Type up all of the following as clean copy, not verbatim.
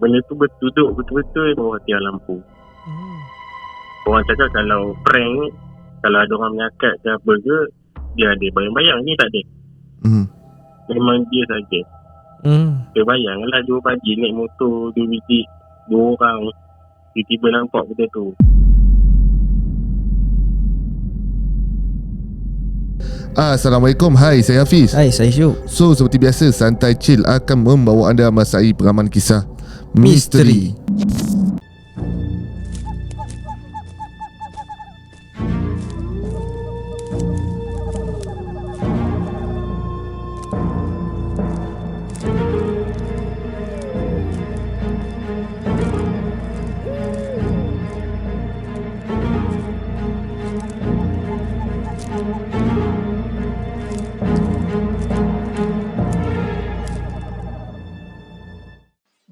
benda tu duduk betul-betul bawah tiang lampu. Orang cakap kalau prank ni, kalau ada orang menyakat ke apa ke, dia ada bayang-bayang ni tak ada. Memang dia saja. Dia bayanglah 2 pagi naik motor 2 biji 2 orang tiba-tiba nampak benda tu. Assalamualaikum. Hai, saya Hafiz. Hai, saya Syuk. So, seperti biasa, Santai Chill akan membawa anda masai pengalaman kisah misteri.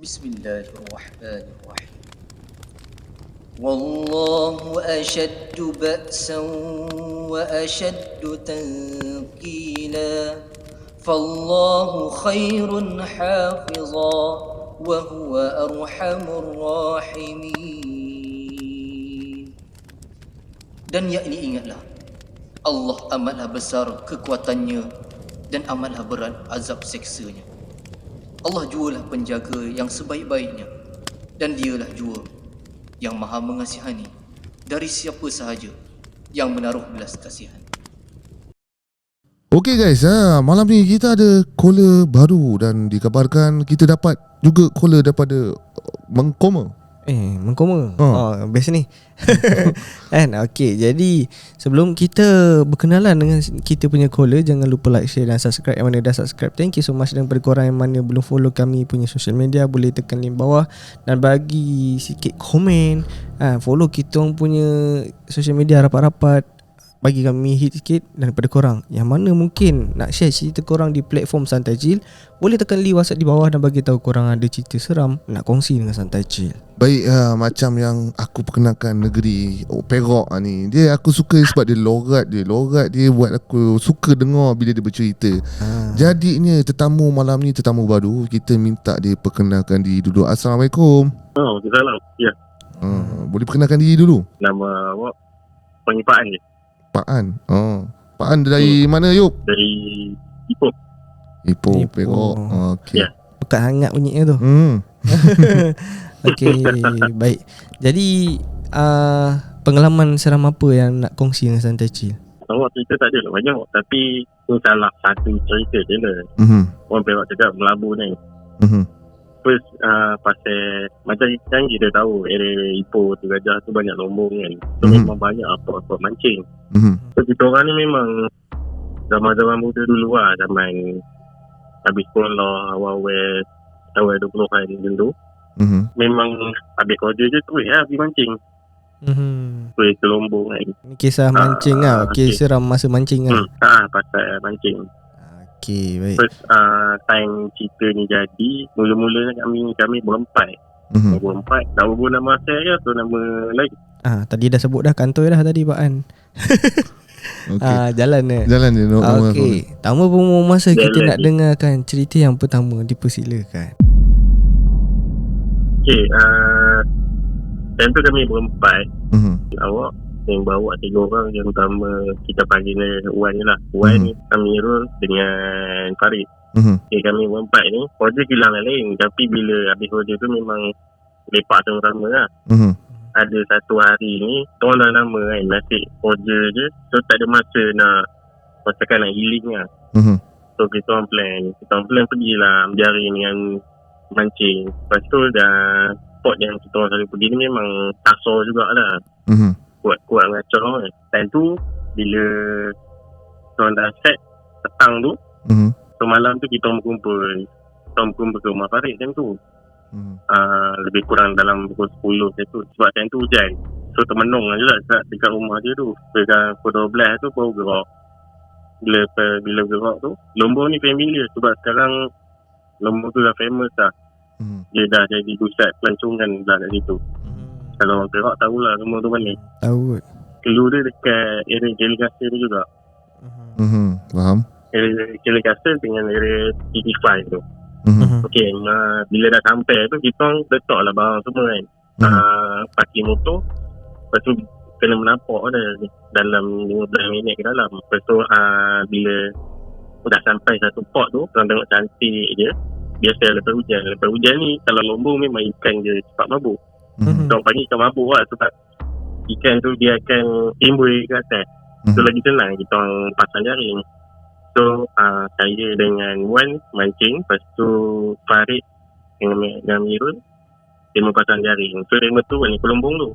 Bismillahirrahmanirrahim. Wallahu ashaddu ba'san wa ashaddu tanqila. Fallahu khairun hafiza wa huwa arhamur rahimin. Dan yakni ingatlah, Allah amatlah besar kekuatannya dan amatlah berat azab seksanya. Allah jualah penjaga yang sebaik-baiknya, dan dialah jua yang maha mengasihani dari siapa sahaja yang menaruh belas kasihan. Okey guys, malam ni kita ada caller baru dan dikabarkan kita dapat juga caller daripada Mengkoma. Mengkoma. Best ni. Kan? Okey, jadi sebelum kita berkenalan dengan kita punya caller, jangan lupa like, share dan subscribe. Yang mana dah subscribe, thank you so much. Dan pada korang yang mana belum follow kami punya social media, boleh tekan link bawah dan bagi sikit komen. Follow kita orang punya social media rapat-rapat, bagi kami hit sikit. Dan pada korang yang mana mungkin nak share cerita korang di platform Santai Chill, boleh tekan link WhatsApp di bawah dan bagi tahu korang ada cerita seram nak kongsi dengan Santai Chill. Baik, macam yang aku perkenalkan negeri Perak ni, dia aku suka sebab dia logat dia buat aku suka dengar bila dia bercerita. Jadinya tetamu malam ni tetamu baru, kita minta dia perkenalkan diri dulu. Assalamualaikum. Salam. Ya. Boleh perkenalkan diri dulu? Nama awak panggil Pak An je. Pak An. Pak An dari mana Yub? Dari Ipoh. Ipoh. Perak. Okey. Ya. Pekat hangat bunyinya tu. Okey, baik. Jadi pengalaman seram apa yang nak kongsi dengan Santai Chill? Awak cerita tak ada lah banyak, tapi tu salah satu cerita je lah. Orang Perak cakap melabur ni. First pasal macam kan kita tahu area Ipoh tu Gajah tu banyak lombong kan. So memang banyak apa-apa mancing. So kita orang ni memang zaman-zaman muda dulu lah, zaman habis sekolah awal-awal 20-an dulu. Memang habis kerja je tu pergi mancing. Pergi ke lombong kan. Ni kisah mancing lah. Okay. Seram masa mancing lah. Pasal mancing. Okay, baik. First time cerita ni jadi, mula-mula kami berempat. Berempat. Tak berapa nama saya ke atau nama lain? Tadi dah sebut dah kantoi dah tadi Pak An. Okay. Jalan je. Okay. Tanpa berbuang masa, kita nak dengarkan cerita yang pertama. Dipersilakan. Okay, time tu kami berempat. Awak yang bawa 3 orang. Yang pertama kita panggil Wan je lah. Wan, Amirul dengan Farid. Okay, kami berempat ni kerja kilang lain. Tapi bila habis kerja tu memang lepak sama-sama lah. Ada satu hari ni orang dah lama kan nasib kerja je. So tak ada masa nak masakan nak healing lah. So kita orang plan pergilah menjari dengan mancing. Lepas tu dah spot yang kita orang selalu pergi ni memang tasor jugalah. Kuat-kuat ngacau kan. Time tu bila kita orang dah set petang tu, so malam tu kita orang berkumpul ke rumah Farid time tu. Lebih kurang dalam pukul 10 tu. Sebab time tu hujan. So termenung je lah dekat rumah dia tu. Dekat pukul 12 tu baru gerak. Bila gerak tu, lombong ni familiar. Sebab sekarang lombong tu dah famous lah. Dia dah jadi pusat pelancongan dah kat situ. Kalau orang Perak tahulah lombong tu mana. Tahu. Kelu dia dekat area Jeli Kasir tu juga. Faham. Area Jeli Kasir dengan area TT5 tu. Okey, bila dah sampai tu kita orang letaklah barang semua kan. Parking motor. Lepas tu kena menampak dah dalam 15 minit ke dalam. Lepas tu bila dah sampai satu port tu, orang tengok cantik je. Biasa lepas hujan. Lepas hujan ni kalau lombong memang ikan dia cepat mabuk. Orang panggil ikan mabuk lah sebab ikan tu dia akan timbul ke atas. So lagi senang kita orang pasang jaring. So saya dengan Wan mancing. Lepas tu Farid dengan Mirul dia pasang jaring. So dia betul ni ke lombong tu.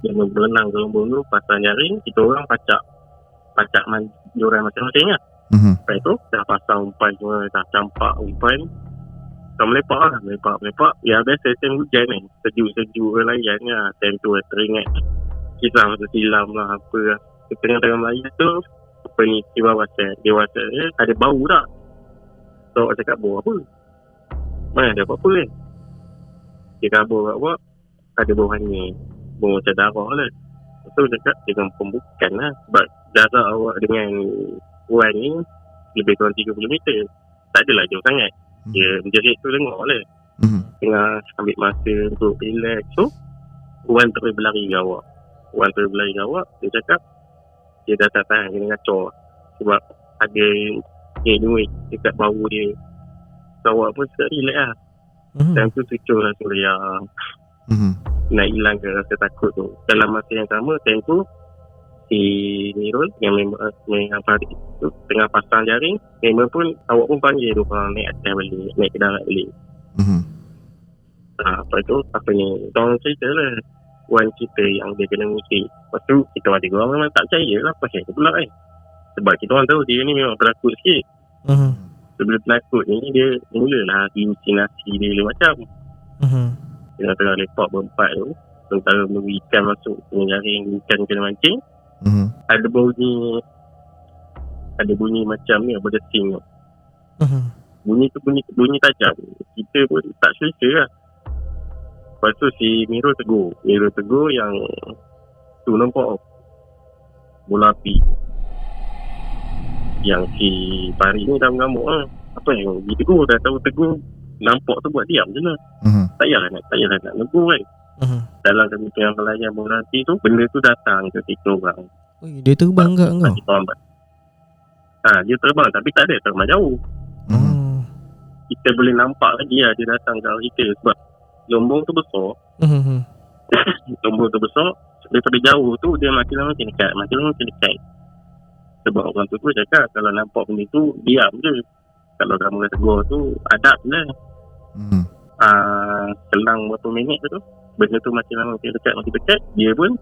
Dia berenang ke lombong tu, pasang jaring. Kita orang pacak joran masing-masing lah. Lepas tu dah pasang umpan semua, dah campak umpan. Kita melepak. Ya biasa time hujan ni, sejuk-sejuk layan lah. Time tu teringat kisah masa silam lah apa lah. Tengah-tengah melayan tu apa ni, dia WhatsApp ada bau tak? So aku cakap bau apa? Mana ada apa-apa kan? Dia kabur kat buat ada bau hanyir, bau macam darah lah. Lepas tu cakap dengan pembukaan lah. Sebab jarak awak dengan Wan ni lebih kurang 30 meter. Tak adalah jauh sangat. Dia menjerit tu tengok lah. Tengah ambil masa untuk relax. So Wan terus berlari ke awak. Dia cakap dia dah tak tahan, kena ngacor. Sebab ada duit dekat bau dia. So awak pun cakap relax lah. Dan tu cucur lah Suria. Nak hilangkan rasa takut tu. Dalam masa yang sama, time tu si Nirul yang member dengan Farid tu tengah pasang jaring. Member pun, awak pun panggil tu orang naik atas balik, naik ke darat balik. Lepas tu apa ni, orang cerita lah Wan cerita yang dia kena musik. Lepas tu kita ada orang memang tak percaya lah pasal tu pula kan. Sebab kita orang tahu dia ni memang penakut sikit. Sebelum penakut ni dia mulalah halusinasi dia macam tengah-tengah lepak berempat tu, sementara menunggu ikan masuk dengan jaring, ikan kena mancing. Ada bunyi macam ni, berdeting tu. Bunyi tu bunyi tajam. Kita pun tak selesa lah. Lepas tu si Mirul tegur yang tu nampak bola api. Yang si Farid ni dah mengamuk lah. Apa yang ditegur, dah tahu tegur, nampak tu buat diam je lah. Tak payahlah nak negur kan. Dalam kami tengah melayan bola api tu, benda tu datang ke kita orang. Dia terbang kat kau? Dia terbang tapi tak ada terbang jauh. Kita boleh nampak lagi lah dia datang ke arah kita. Sebab lombong tu besar. Lombong tu besar, daripada jauh tu dia makin lama makin dekat. Sebab orang tu pun cakap kalau nampak benda tu diam je. Kalau kamu dah tegur tu adab lah. Selang berapa minit tu benda tu makin lama makin dekat. Dia pun,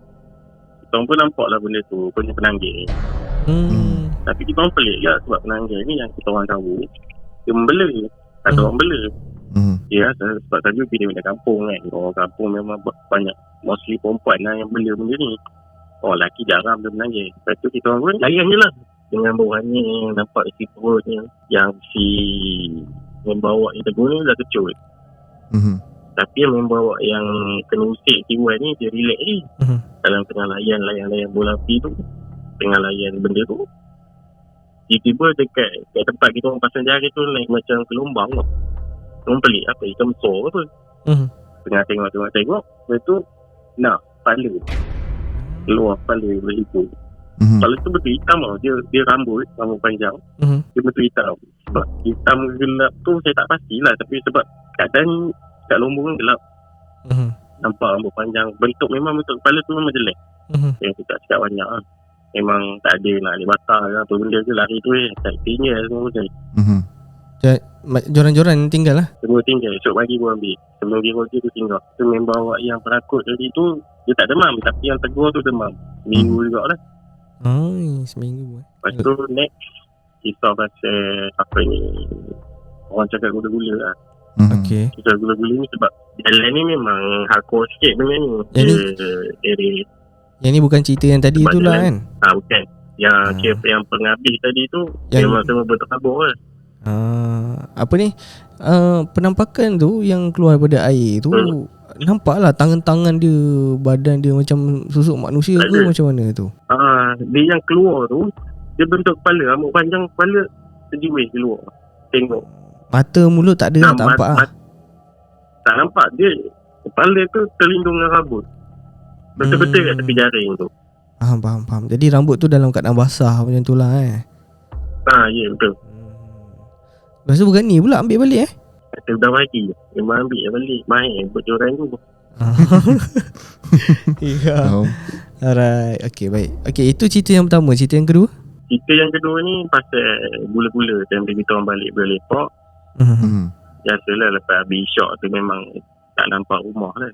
kita pun nampak lah benda tu punya penanggil. Tapi kita orang pelik lah sebab penanggil ni yang kita orang tahu dia membela. Ada orang bela. Ya, sebab tadi pilih kampung kan. Orang kampung memang banyak, mostly perempuan lah yang bela benda ni. Orang lelaki jarang dia menanggil. Lepas tu kita orang pun layan je lah dengan bawahnya yang nampak isi perutnya. Yang si membawa yang tegur ni dah kecut. Tapi yang membawa yang kena usik si Wan ni dia relax ni. Dalam tengah layan bola api tu, tengah layan benda tu, tiba-tiba dekat tempat kita orang pasang jaring tu naik macam gelombang lah. Orang pelik apa, ikan besar apa. Tengah tengok. Lepas tu nak kepala keluar, kepala berlipu. Kepala tu betul hitam lah. Dia rambut panjang. Dia betul hitam. Sebab hitam gelap tu saya tak pastilah. Tapi sebab keadaan kat lombong gelap. Nampak rambut panjang. Memang bentuk kepala tu memang jelek. Yang kita cakap banyak lah. Memang tak ada nak alih batal lah. Apa benda je lari tu tak tinggal semua je. Joran-joran tinggal lah. Semua tinggal. Esok pagi pun ambil. Sebelum dia kerja tu tinggal. Tu member awak yang penakut tadi tu, dia tak demam. Tapi yang tegur tu demam. Seminggu jugalah. Seminggu. Lepas tu next, kisah pasal apa ni, orang cakap gula-gula lah. Okay. Kisah gula-gula ni sebab jalan ni memang hardcore sikit benda ni. Yang ni bukan cerita yang tadi tu lah kan? Bukan. Yang penghabis tadi tu memang semua berterabur lah. Apa ni, penampakan tu yang keluar daripada air tu, nampak lah tangan-tangan dia, badan dia macam susuk manusia ke macam mana tu? Dia yang keluar tu, dia bentuk kepala, rambut panjang, kepala sejiwis keluar. Tengok Mata mulut tak ada lah, tak nampak lah. Tak nampak. Dia kepala tu terlindung dengan rambut. Betul-betul kat tepi jaring tu. Faham. Jadi rambut tu dalam keadaan basah macam tu lah Ya betul. Lepas tu berani pula ambil balik Kata dah bagi. Memang ambil balik. Main buat joran tu. Ya. Alright. Okay, baik. Okay, itu cerita yang pertama. Cerita yang kedua? Cerita yang kedua ni pasal gula-gula. Time kita orang balik berlepak. Biasalah lepas habis syok tu memang tak nampak rumah lah.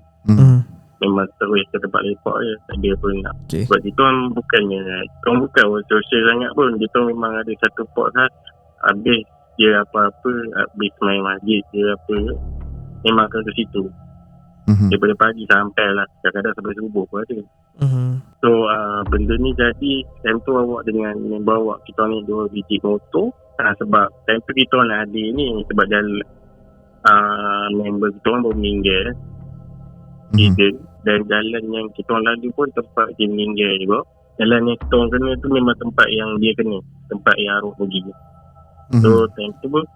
Memang terus ke tempat lepak je. Tak ada pun nak. Sebab kita orang bukannya, kita orang bukan orang sosial sangat pun. Kita orang memang ada satu pot khas. Habis dia apa-apa, habis main masjid dia apa, memang akan ke situ. Daripada pagi sampai lah, kadang-kadang sampai subuh pun ada. So benda ni jadi time tu awak dengan bawa kita ni 2 biji motor. Sebab time tu kita orang ada ni, sebab jalan member kita orang baru meninggal. Dan jalan yang kita orang lalu pun tempat dia meninggal juga. Jalan yang kita orang kena tu memang tempat yang dia kena, tempat yang arwah pergi. So time tu pun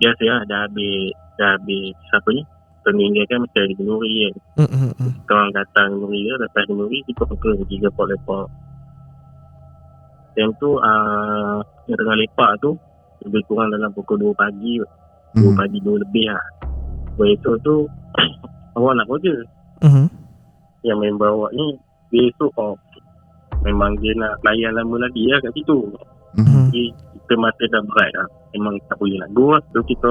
biasa lah, dah habis siapa ni meninggal kan, mesti ada penuri kan. Kita orang datang penuri dia, lepas penuri kita pergi ke pot lepak. Time tu yang tengah lepak tu lebih kurang dalam pukul 2 pagi 2 pagi 2 lebih lah. Besok tu awak nak kerja. Yang member awak ni besok off. Memang dia nak layan lama lagi lah kat situ. Jadi kita masa dah berat lah. Memang tak boleh nak go lah. So kita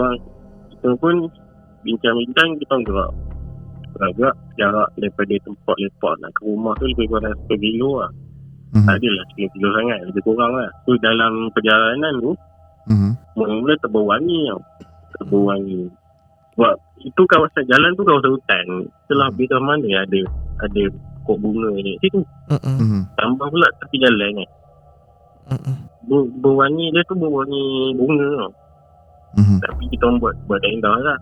pun bincang-bincang, kita gerak jarak daripada tempat lepak nak ke rumah tu lebih kurang 10 kilo lah. Tak adalah 10 kilo sangat, lebih kurang lah. So dalam perjalanan tu mula-mula terberwangi tau. Terberwangi sebab itu kawasan jalan tu kawasan hutan. Setelah habis mana ada pokok bunga ni situ. Tambah pula tepi jalan ni. Berwangi dia tu berwangi bunga tau. Tapi kita orang buat tak indah lah.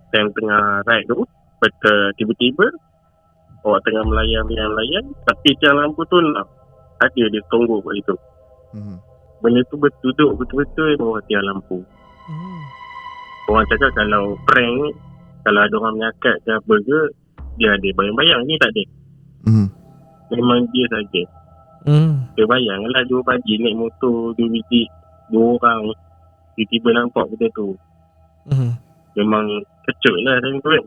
Time tengah ride tu, tiba-tiba awak tengah melayan, tapi tiang lampu tu lah ada dia tonggok kat situ. Benda tu duduk betul-betul bawah tiang lampu. Orang cakap kalau prank, kalau ada orang menyakat ke apa ke, dia ada bayang-bayang ni tak ada. Memang dia saja. Dia bayang lah 2 pagi naik motor 2 biji 2 orang tiba-tiba nampak benda tu. Memang kecut lah time tu kan.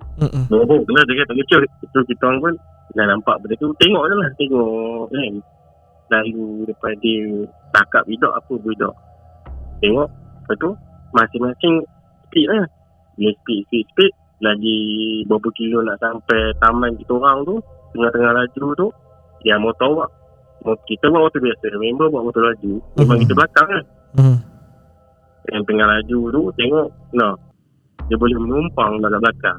Bohong lah dia kata kecut. So kita orang pun dah nampak benda tu, tengok je lah, tengok kan. Lalu depan dia takap bidak apa bidak. Tengok, lepas tu masing-masing speed lah. Dia speed lagi berapa kilo nak sampai taman kita orang tu. Tengah-tengah laju tu dia motor awak, kita buat motor biasa, member buat motor laju. Memang kita belakang kan. Yang tengah laju tu tengok dia boleh menumpang dalam belakang.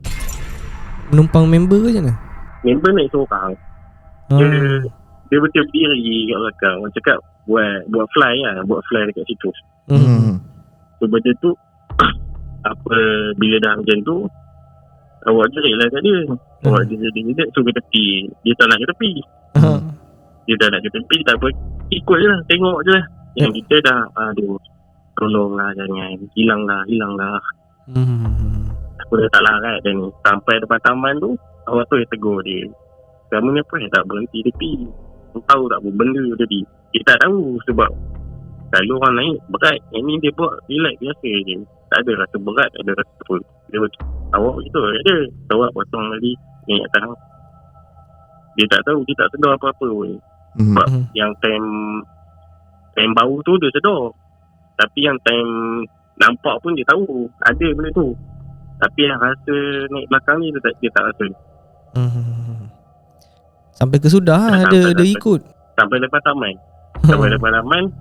Menumpang member ke macam mana? Member naik seorang. Dia betul berdiri kat belakang. Orang cakap buat fly lah, buat fly dekat situ. So benda tu bila dah macam tu awak jerit lah kat dia. Awak jerit so ke tepi. Dia tak nak ke tepi. Dia tak nak ke tepi, tak apa, ikut je lah, tengok je lah. Yang kita dah tolong lah, jangan hilang lah. Aku dah tak larat dah ni. Sampai depan taman tu awak tu yang tegur dia, kamu ni apa yang tak berhenti tepi? Kau tahu tak apa benda tadi? Dia tak tahu sebab kalau orang naik berat, yang ni dia buat relax biasa je, tak ada rasa berat, tak ada rasa apa. Dia awak begitu ada awak potong lagi naik atas. Dia tak tahu, dia tak sedar apa-apa pun. Sebab yang time bau tu dia sedar, tapi yang time nampak pun dia tahu ada benda tu. Tapi yang rasa naik belakang ni dia tak rasa. Sampai ke sudah ada ikut. Sampai lepas taman. Sampai lepas taman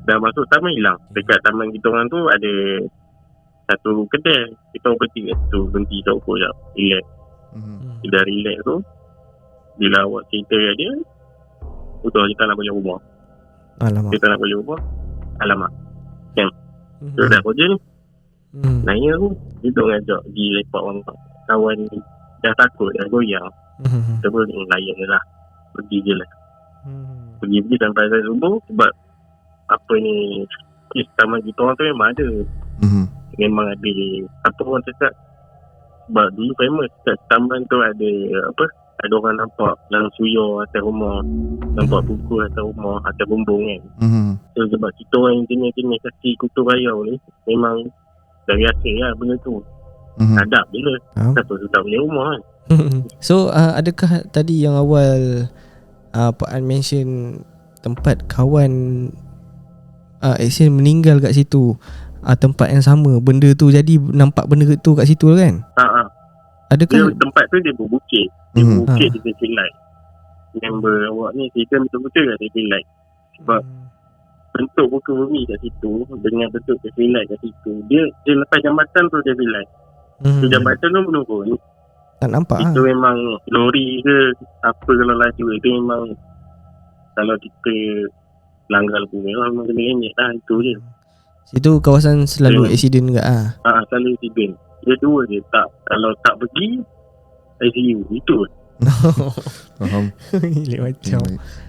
dah masuk taman hilang. Dekat taman kita orang tu ada satu kedai. Kita orang berhenti kat situ, berhenti tak apa sekejap, relax. Bila relax tu, bila awak cerita kat dia, betul kita nak balik rumah. Alamak. Kita nak balik rumah. Alamak. Kan? So dah kerja ni. Nanya tu, dia tu ngajak pergi lepak orang kawan ni. Dah takut, dah goyang. Kita pun layan je lah. Pergi je lah. Pergi sampai saya subuh. Sebab apa ni, taman kita orang tu memang ada Memang ada, apa orang cakap, sebab dulu famous kat taman tu ada apa, ada orang nampak dalam suyo atas rumah, nampak buku atas rumah, atas bumbung kan. So sebab kita orang yang jenis kaki kutu rayau ni memang dari asing lah benda tu. Adab je lah. Siapa tu tak boleh rumah kan. So adakah tadi yang awal Pak An mention tempat kawan Axel meninggal kat situ, tempat yang sama, benda tu jadi nampak benda tu kat situ kan? Adakah dia, tempat tu dia berbukit. Dia berbukit dia feel like member awak ni cerita betul-betul lah dia feel like. Sebab bentuk muka bumi kat situ dengan bentuk dia feel like kat situ, dia lepas jambatan tu dia feel like. So jambatan tu menurun, tak nampak itu memang lori ke apa kalau laju itu memang kalau kita langgar lampu merah memang kena ingat lah, itu je. Situ kawasan selalu accident ke selalu accident. Dia dua je, tak, kalau tak pergi ICU itu. Faham. Gila macam.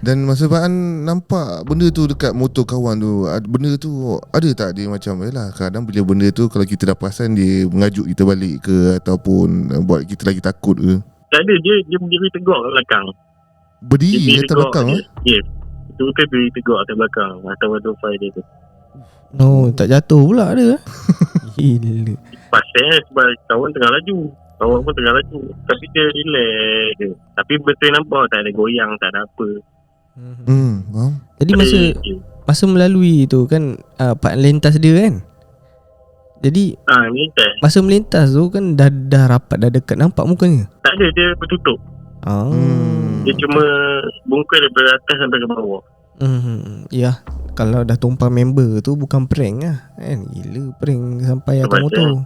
Dan masa Pak An nampak benda tu dekat motor kawan tu, benda tu ada tak dia macam yalah, kadang bila benda tu kalau kita dah perasan dia mengajuk kita balik ke ataupun buat kita lagi takut ke? Tak ada, dia berdiri tegak kat belakang. Berdiri atas belakang Yes. Itu kan berdiri tegak atas belakang atau fire dia tu. No, tak jatuh pula dia. Gila. Pasal sebab kawan tengah laju, kawan pun tengah laju, tapi dia relax je. Tapi betul nampak tak ada goyang, tak ada apa. Faham. Jadi masa melalui tu kan Pak lintas dia kan. Jadi masa melintas tu kan dah rapat, dah dekat, nampak mukanya? Tak ada, dia bertutup. Dia cuma bungkus daripada atas sampai ke bawah. Ya, kalau dah tumpang member tu bukan prank lah kan. Gila prank sampai atas motor.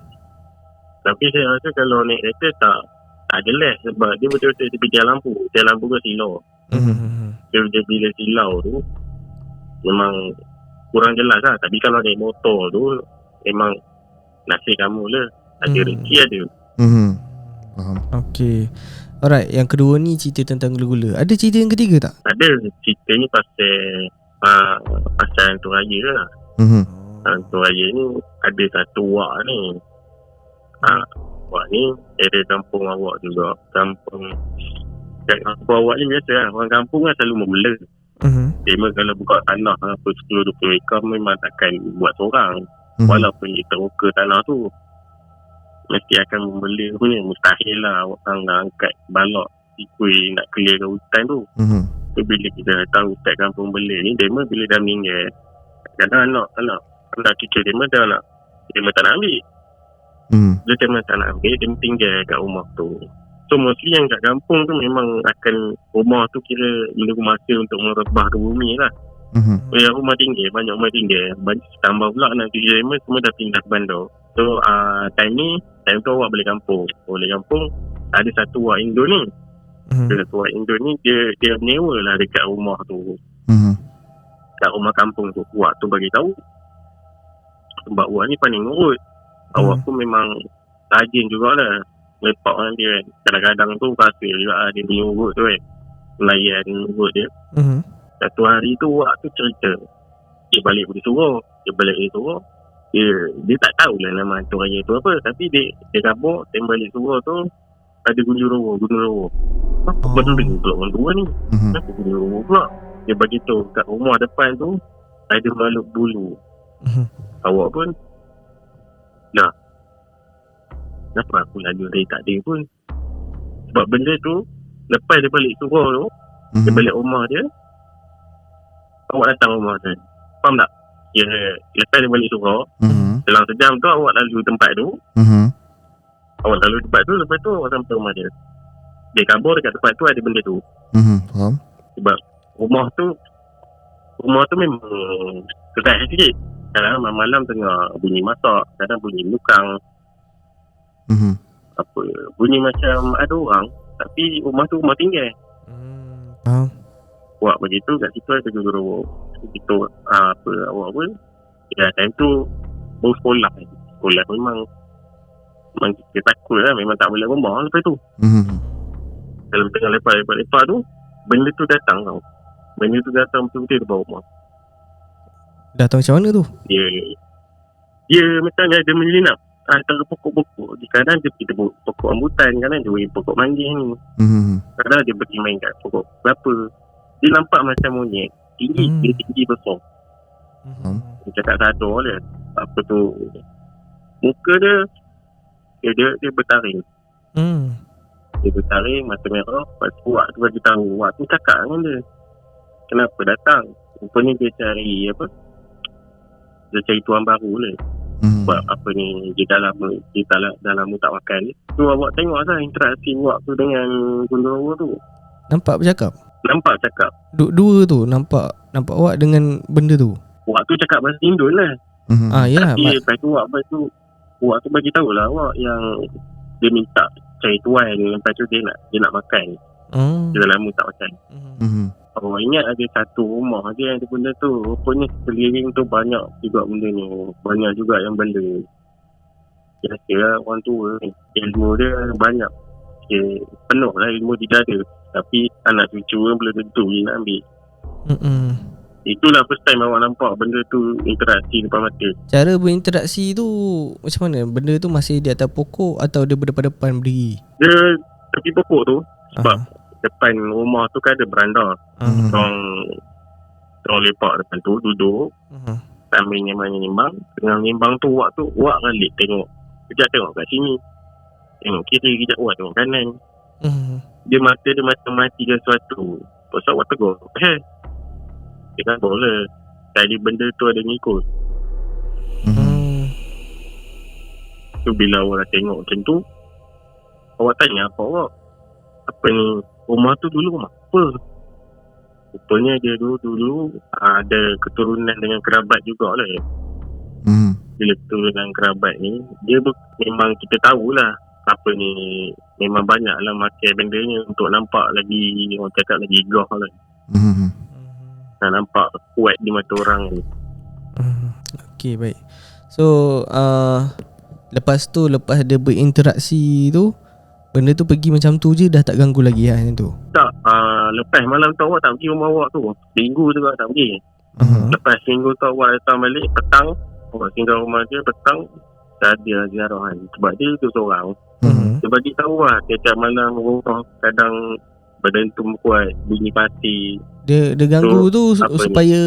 Tapi saya rasa kalau naik kereta tak ada less, sebab dia betul-betul tepi tiang lampu ke silau. Dia bila silau tu memang kurang jelas lah. Tapi kalau naik motor tu memang nasib kamu lah, ada rezeki ada. Faham. Okay. Alright, yang kedua ni cerita tentang gula-gula. Ada cerita yang ketiga tak? Ada, cerita ni pasal hantu raya lah. Hantu raya ni ada satu wak ni. Wak ni area kampung awak juga. Kampung awak ni biasa lah, orang kampung kan selalu membela. Memang kalau buka tanah apa 10-20 ekar memang takkan buat seorang. Walaupun dia teroka tanah tu, mesti akan membela punya. Mustahil lah orang nak angkat balok ikui nak clear ke hutan tu. So bila kita tahu ustaz kampung bela ni, dia bila dah meninggal, kadang anak cucu dia dah nak, dia tak nak ambil. Dia tak nak ambil, dia tinggal kat rumah tu. So mostly yang kat kampung tu memang akan rumah tu kira menunggu masa untuk merebah ke bumi lah. Yang rumah tinggal, banyak rumah tinggal, tambah pula anak cucu dia semua dah pindah ke bandar. So time tu awak balik kampung. Ada satu wak Indo ni. Satu wak Indo ni dia menyewa lah dekat rumah tu. Kat rumah kampung tu. Wak tu bagi tahu. Sebab wak ni pandai ngurut. Awak pun memang rajin jugalah lepak dengan dia kan. Kadang-kadang tu rasa juga dia punya urut tu kan, melayan urut dia. Satu hari tu wak tu cerita dia balik dari Surau. Dia tak tahulah nama hantu raya tu apa. Tapi dia kabur, dia balik Surau tu ada gunung rowo. Apa benda pula orang tua ni? Kenapa gunung rowo pula? Dia bagi tahu kat rumah depan tu ada makhluk bulu. Awak pun dah, kenapa aku laju dari tak ada pun? Sebab benda tu lepas dia balik Surau tu, dia balik rumah dia, awak datang rumah tu. Faham tak? Lepas dia balik Surau, dalam sejam tu awak lalu tempat tu. Awak lalu tempat tu, lepas tu awak sampai rumah dia. Dia kabur dekat tempat tu ada benda tu. Faham. Sebab rumah tu memang keras sikit. Kadang malam tengah bunyi masak, kadang bunyi lukang. Apa, bunyi macam ada orang, tapi rumah tu rumah tinggal. Awak begitu kat situ ada guru. Itu apa awak pun time tu baru sekolah memang kita takut lah, memang tak boleh rumah lepas tu. Dalam tengah lepak tu benda tu datang betul-betul di bawah rumah. Datang macam mana tu? Dia macam ada menyelinap antara pokok-pokok. Kadang dia pergi pokok rambutan, kadang dia pergi pokok manggis ni. Kadang dia pergi main kat pokok kelapa. Dia nampak macam monyet. Dia tinggi besar. Dia cakap satu dia. Apa tu, muka dia bertaring. Dia bertaring, mata merah. Lepas tu Wak tu bagi tahu. Wak tu cakap dengan dia, kenapa datang? Rupanya dia cari apa? Dia cari tuan baru lah. Sebab apa ni, dia dah lama tak makan. Tu awak tengok lah interaksi Wak tu dengan gondorowo tu. Nampak bercakap? Nampak cakap. Dua tu nampak Wak dengan benda tu. Wak tu cakap bahasa Indon lah. Yalah. Tapi lepas tu Wak tu bagi tahulah Wak yang dia minta cari tuan. Lepas tu dia nak makan. Dia dah lama tak makan. Awak ingat ada satu rumah dia yang ada benda tu. Rupanya sekeliling tu banyak juga benda ni. Banyak juga yang benda. Biasa lah orang tua ni, ilmu dia banyak. Penuh lah ilmu di dada. Tapi anak cucu kan belum tentu dia nak ambil. Itulah first time awak nampak benda tu interaksi depan mata. Cara berinteraksi tu macam mana? Benda tu masih di atas pokok atau dia berdepan-depan berdiri? Dia tepi pokok tu. Sebab depan rumah tu kan ada beranda. Orang lepak depan tu, duduk sambil nyembang. Tengah nyembang tu Wak balik tengok. Kejap tengok kat sini, tengok kiri, kejap Wak tengok kanan. Dia mata dia macam mati ke sesuatu. Pasal Wak tegur, dia kan boleh tadi benda tu ada ngikut. Tu bila awak tengok macam tu, awak tanya apa ni, rumah tu dulu rumah apa? Rupanya dia dulu ada keturunan dengan kerabat jugalah. Bila keturunan kerabat ni, dia memang kita tahulah apa ni, memang banyak lah makan benda ni untuk nampak lagi, orang cakap lagi gah lah. Nak nampak kuat di mata orang ni. Okay, baik. So lepas dia berinteraksi tu, benda tu pergi macam tu je, dah tak ganggu lagi lah macam tu? Tak, lepas malam tu awak tak pergi rumah awak tu. Minggu tu awak tak pergi. Lepas minggu tu awak datang balik petang, awak tinggal rumah dia petang, tak ada ziarah kan. Sebab dia tu seorang. Dia bagi tahu lah tiap malam rumah kadang badan tu kuat, bunyi pasti. Dia ganggu tu supaya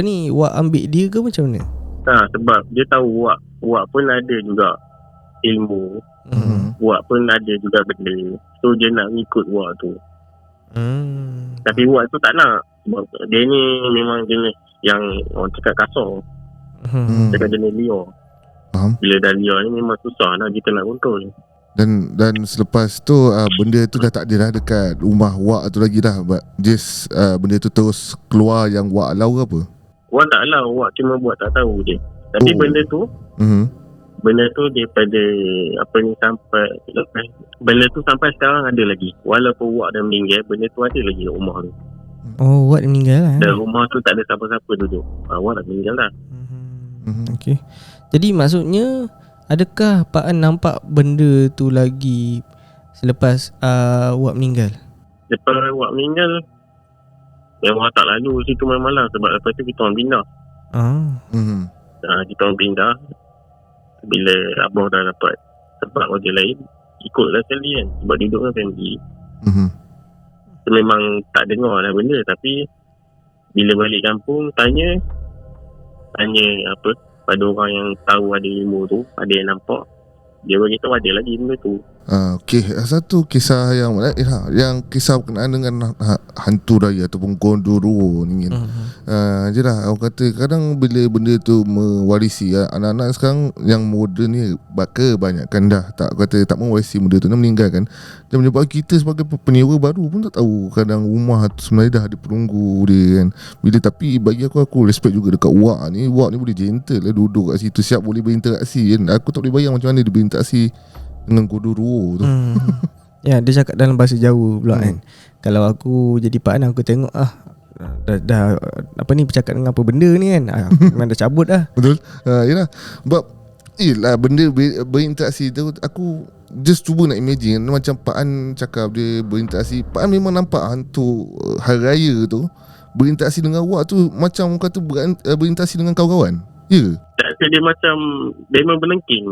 ni? Wak ambil dia ke macam mana? Sebab dia tahu Wak pun ada juga ilmu. Wak pun ada juga benda. So dia nak ngikut Wak tu. Tapi Wak tu tak nak. Sebab dia ni memang jenis yang orang cakap kasar. Cakap jenis liar. Bila dah liar ni memang susah lah kita nak kontrol. Dan selepas tu benda tu dah tak ada dah dekat rumah Wak tu lagi dah. Just benda tu terus keluar yang Wak lau ke apa? Wak tak lau, Wak cuma buat tak tahu je. Tapi benda tu benda tu daripada apa ni sampai benda tu sampai sekarang ada lagi. Walaupun Wak dah meninggal, benda tu ada lagi rumah tu. Wak dah meninggal lah. Dan rumah tu tak ada siapa-siapa duduk. Wak dah meninggal dah. Okay. Jadi maksudnya, adakah Pak An nampak benda tu lagi selepas Wak meninggal? Lepas Wak meninggal, Wak tak lalu situ malam-malam. Sebab lepas tu kita orang pindah. Kita orang pindah. Bila abang dah dapat tempat kerja lain, ikutlah sekali kan. Sebab duduk dengan family. Memang tak dengar lah benda. Tapi bila balik kampung, tanya apa pada orang yang tahu ada ilmu tu, ada yang nampak, dia beritahu ada lagi benda tu. Okay, satu kisah yang menarik lah, yang kisah berkenaan dengan hantu raya ataupun gondorowo ni kan. Je lah, orang kata kadang bila benda tu mewarisi anak-anak sekarang yang moden ni kebanyakan dah tak mewarisi benda tu, dah meninggalkan. Dan menyebabkan kita sebagai penyewa baru pun tak tahu kadang rumah tu sebenarnya dah ada penunggu dia kan. Tapi bagi aku respect juga dekat Wak ni boleh gentle lah, duduk kat situ siap boleh berinteraksi kan. Aku tak boleh bayang macam mana dia berinteraksi dengan gondorowo tu. Ya, dia cakap dalam bahasa Jawa pula kan. Kalau aku jadi Pak An, aku tengok dah apa ni bercakap dengan apa benda ni kan. Memang dah cabut dah. Betul. Yalah. Sebab benda berinteraksi tu, aku just cuba nak imagine macam Pak An cakap dia berinteraksi. Pak An memang nampak hantu hari raya tu berinteraksi dengan Wak tu macam kata berinteraksi dengan kawan-kawan. Ya. tak ada, dia macam dia memang berlengking.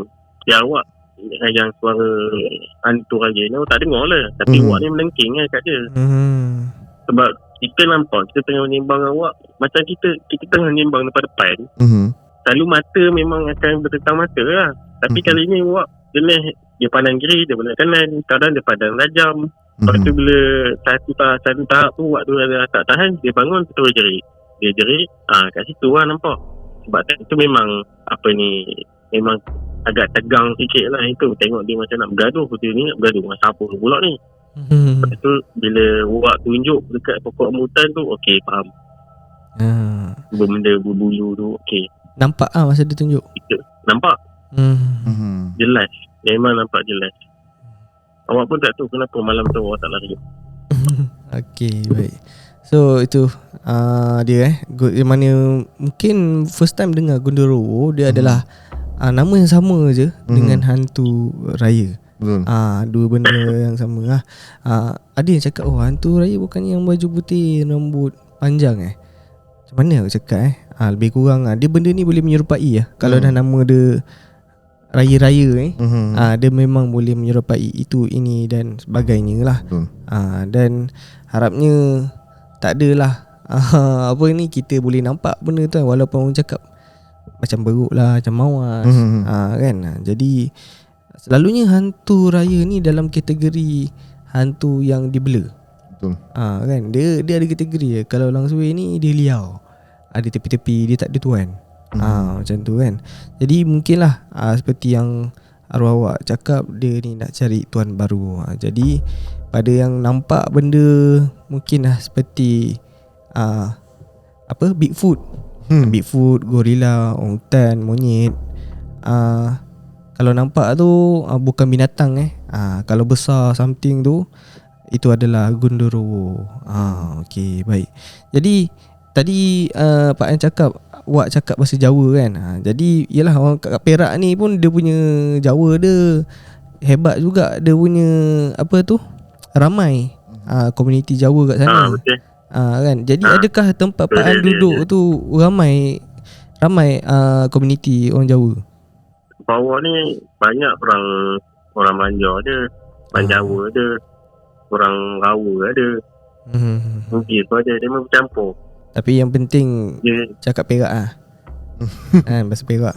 Dia awak yang suara hantu raya ni tak dengar lah, tapi awak ni melengking kan kat dia. Sebab kita nampak kita tengah menimbang awak, macam kita tengah menimbang depan-depan. Selalu mata memang akan bertentang mata lah. Tapi kali ni awak jenis dia pandang kiri, dia pandang kanan, kadang dia pandang tajam. Lepas tu bila satu tahap tu awak tu ada tak tahan, dia bangun terus jerit. Dia jerit, kat situ lah nampak. Sebab tu memang memang agak tegang sikit lah itu. Tengok dia macam nak bergaduh. Dia ni nak bergaduh dengan siapa pula ni. Lepas tu bila awak tunjuk dekat pokok rambutan tu, okey, faham. Benda berbulu tu, okey. Nampak masa dia tunjuk? Nampak. Jelas. Memang nampak jelas. Awak pun tak tahu kenapa malam tu awak tak lari. Okey, baik. So itu dia yang mana mungkin first time dengar Gondorowo. Dia adalah nama yang sama je dengan hantu raya. Betul. Dua benda yang sama lah. Ada yang cakap hantu raya bukan yang baju putih, rambut panjang Macam mana aku cakap lebih kurang dia benda ni boleh menyerupai kalau dah nama dia raya-raya dia memang boleh menyerupai itu, ini dan sebagainya lah. Dan harapnya tak adalah apa ni, kita boleh nampak benda tu walaupun orang cakap macam beruk lah, macam mawas kan. Jadi selalunya hantu raya ni dalam kategori hantu yang dibela. Betul. Kan dia ada kategori kalau Lang Sui ni dia liau, ada tepi-tepi, dia tak ada tuan. Macam tu kan. Jadi mungkinlah seperti yang arwah awak cakap, dia ni nak cari tuan baru. Jadi pada yang nampak benda mungkin seperti Bigfoot, Bigfoot, gorila, orangutan, monyet. Kalau nampak tu bukan binatang kalau besar something tu, itu adalah Gondorowo. Okey, baik. Jadi tadi Pak An cakap, awak cakap bahasa Jawa kan. Jadi yalah, orang kat Perak ni pun dia punya Jawa dia hebat juga. Dia punya ramai komuniti Jawa kat sana. Betul. Kan. Jadi adakah tempat Pak An duduk tu ramai komuniti orang Jawa? Bawah ni banyak orang Manja ada, orang Jawa ada, orang Rawa ada. Mungkin tu ada, dia memang bercampur. Tapi yang penting cakap Perak bahasa Perak.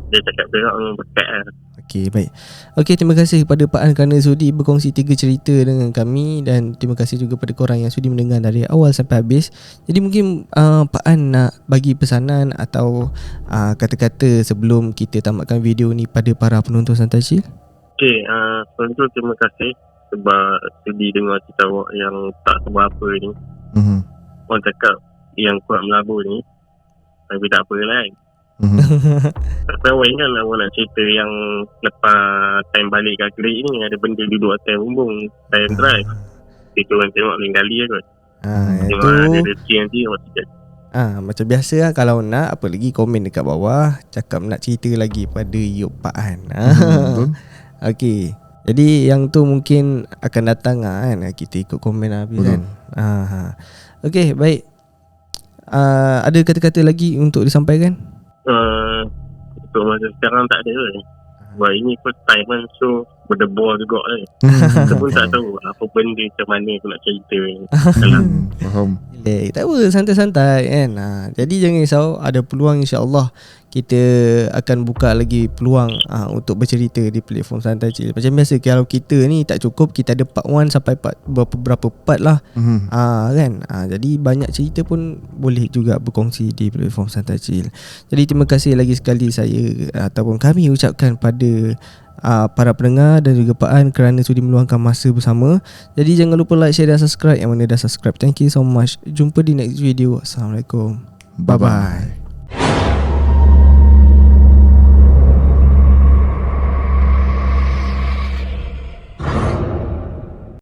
Dia cakap Perak memang berkat Okey, baik. Okey, terima kasih kepada Pak An kerana sudi berkongsi 3 cerita dengan kami. Dan terima kasih juga kepada korang yang sudi mendengar dari awal sampai habis. Jadi mungkin Pak An nak bagi pesanan atau kata-kata sebelum kita tamatkan video ni pada para penonton Santai Chill. Okey, tentu terima kasih sebab sudi dengar cerita awak yang tak seberapa ni. Orang cakap yang kuat melabur ni, tapi tak apalah kan. Tapi awak ingat lah awak nak cerita yang lepas time balik kat Kerik ni, ada benda duduk atas bumbung time drive. Kita orang tengok lain kali kot. Tengok ada rezeki nanti awak cerita. Macam biasa lah, kalau nak apa lagi komen dekat bawah, cakap nak cerita lagi pada Yop Pak An. Okey. Jadi yang tu mungkin akan datang kan. Kita ikut komen habis kan. Okey, baik. Ada kata-kata lagi untuk disampaikan? Untuk masa sekarang tak ada kan. Sebab ini first time kan, so berdebar juga kan. Kita pun tak tahu apa benda macam mana aku nak cerita ni. Faham. Tak apa, santai-santai kan. Jadi jangan risau, ada peluang insya-Allah kita akan buka lagi peluang untuk bercerita di platform Santai Chill. Macam biasa kalau kita ni tak cukup, kita ada part 1 sampai part berapa part lah. Kan. Jadi banyak cerita pun boleh juga berkongsi di platform Santai Chill. Jadi terima kasih lagi sekali saya ataupun kami ucapkan pada para pendengar dan juga Pak An kerana sudi meluangkan masa bersama. Jadi jangan lupa like, share dan subscribe. Yang mana dah subscribe, thank you so much. Jumpa di next video. Assalamualaikum. Bye bye.